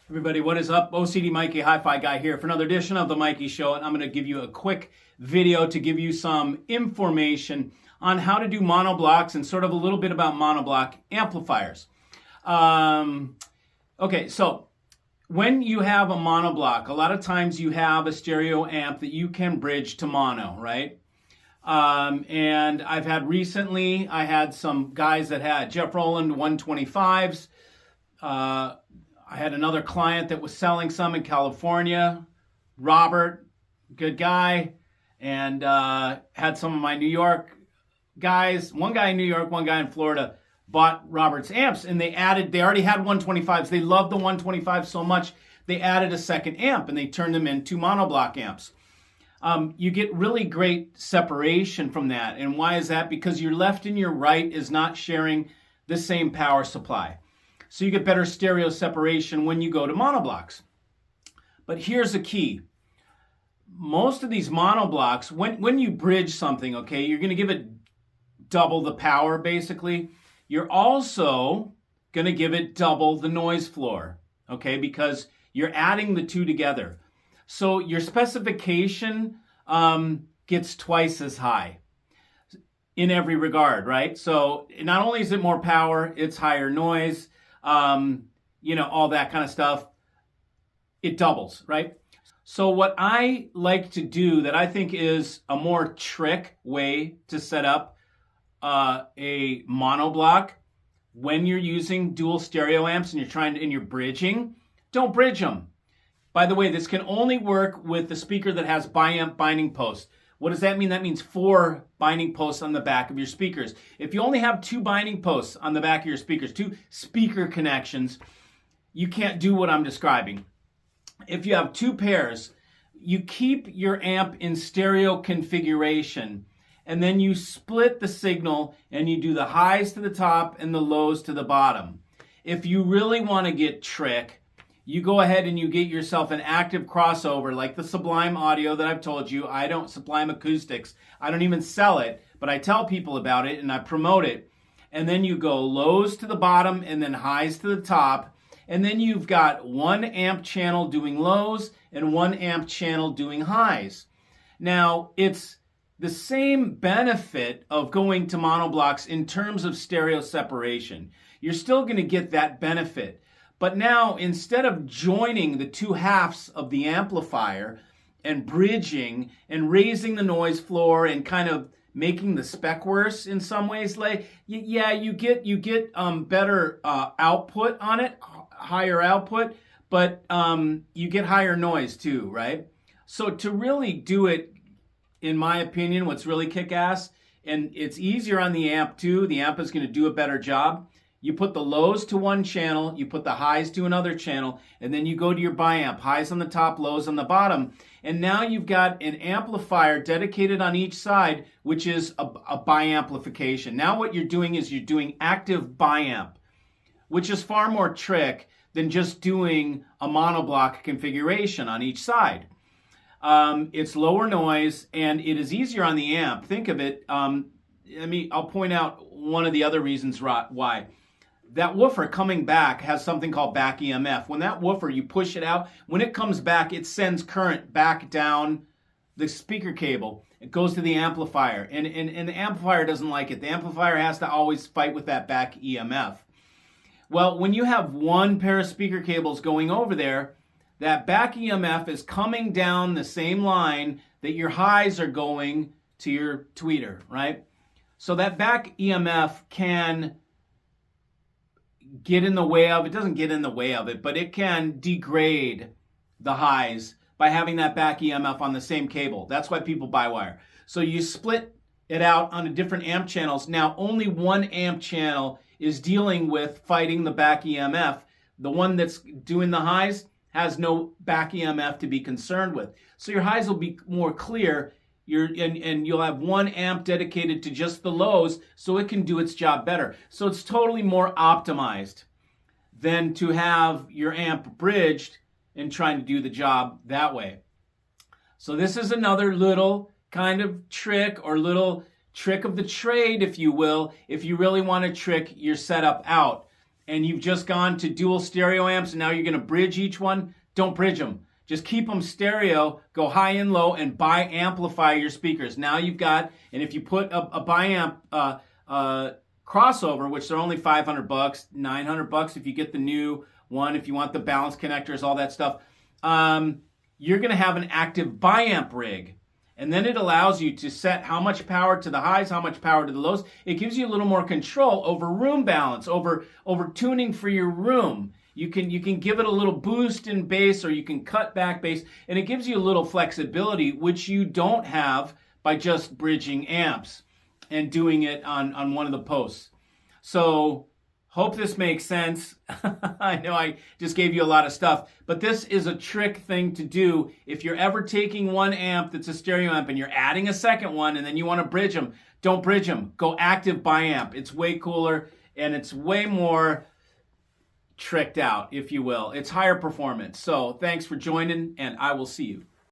Everybody, what is up? OCD Mikey, Hi-Fi Guy here for another edition of The Mikey Show, and I'm going to give you a quick video to give you some information on how to do monoblocks and sort of a little bit about monoblock amplifiers. Okay, so when you have a monoblock, a lot of times you have a stereo amp that you can bridge to mono, right? And I've had recently, I had some guys that had Jeff Rowland 125s. I had another client that was selling some in California, Robert, good guy, and had some of my New York guys, one guy in New York, one guy in Florida, bought Robert's amps, and they already had 125s. They loved the 125s so much, they added a second amp, and they turned them into monoblock amps. You get really great separation from that. And why is that? Because your left and your right is not sharing the same power supply. So you get better stereo separation when you go to monoblocks. But here's the key. Most of these monoblocks, when you bridge something, okay, you're going to give it double the power, basically. You're also going to give it double the noise floor, okay, because you're adding the two together. So your specification gets twice as high in every regard, right? So not only is it more power, it's higher noise, all that kind of stuff. It doubles, right? So what I like to do that I think is a more trick way to set up a monoblock when you're using dual stereo amps and you're bridging, don't bridge them. By the way, this can only work with the speaker that has Biamp binding posts. What does that mean? That means 4 binding posts on the back of your speakers. If you only have 2 binding posts on the back of your speakers, 2 speaker connections, you can't do what I'm describing. If you have 2 pairs, you keep your amp in stereo configuration, and then you split the signal and you do the highs to the top and the lows to the bottom. If you really want to get trick, you go ahead and you get yourself an active crossover like the Sublime Audio that I've told you. I don't, Sublime Acoustics, I don't even sell it, but I tell people about it and I promote it. And then you go lows to the bottom and then highs to the top. And then you've got 1 amp channel doing lows and 1 amp channel doing highs. Now, it's the same benefit of going to monoblocks in terms of stereo separation. You're still going to get that benefit. But now, instead of joining the 2 halves of the amplifier and bridging and raising the noise floor and kind of making the spec worse in some ways, you get better output on it, higher output, but you get higher noise too, right? So to really do it, in my opinion, what's really kick-ass, and it's easier on the amp too, the amp is going to do a better job. You put the lows to one channel, you put the highs to another channel, and then you go to your Biamp, highs on the top, lows on the bottom. And now you've got an amplifier dedicated on each side, which is a biamplification. Now what you're doing is you're doing active Biamp, which is far more trick than just doing a monoblock configuration on each side. It's lower noise, and it is easier on the amp. Think of it. I'll point out one of the other reasons why. That woofer coming back has something called back EMF. When that woofer, you push it out, when it comes back, it sends current back down the speaker cable. It goes to the amplifier, and the amplifier doesn't like it. The amplifier has to always fight with that back EMF. Well, when you have 1 pair of speaker cables going over there, that back EMF is coming down the same line that your highs are going to your tweeter, right? So that back EMF can get in the way of, it doesn't get in the way of it, but it can degrade the highs by having that back EMF on the same cable. That's why people buy wire. So you split it out onto different amp channels. Now only 1 amp channel is dealing with fighting the back EMF. The one that's doing the highs has no back EMF to be concerned with. So your highs will be more clear. And you'll have 1 amp dedicated to just the lows, so it can do its job better. So it's totally more optimized than to have your amp bridged and trying to do the job that way. So this is another little kind of trick, or little trick of the trade, if you will, if you really want to trick your setup out. and you've just gone to dual stereo amps and now you're going to bridge each one, don't bridge them. Just keep them stereo, go high and low, and bi-amplify your speakers. Now you've got, and if you put a Biamp crossover, which they're only $500, $900 if you get the new one, if you want the balance connectors, all that stuff, you're going to have an active Biamp rig. And then it allows you to set how much power to the highs, how much power to the lows. It gives you a little more control over room balance, over tuning for your room. You can give it a little boost in bass, or you can cut back bass, and it gives you a little flexibility, which you don't have by just bridging amps and doing it on one of the posts. So hope this makes sense. I know I just gave you a lot of stuff, but this is a trick thing to do. If you're ever taking one amp that's a stereo amp and you're adding a second one and then you want to bridge them, don't bridge them. Go active Biamp. It's way cooler and it's way more tricked out, if you will. It's higher performance. So thanks for joining, and I will see you.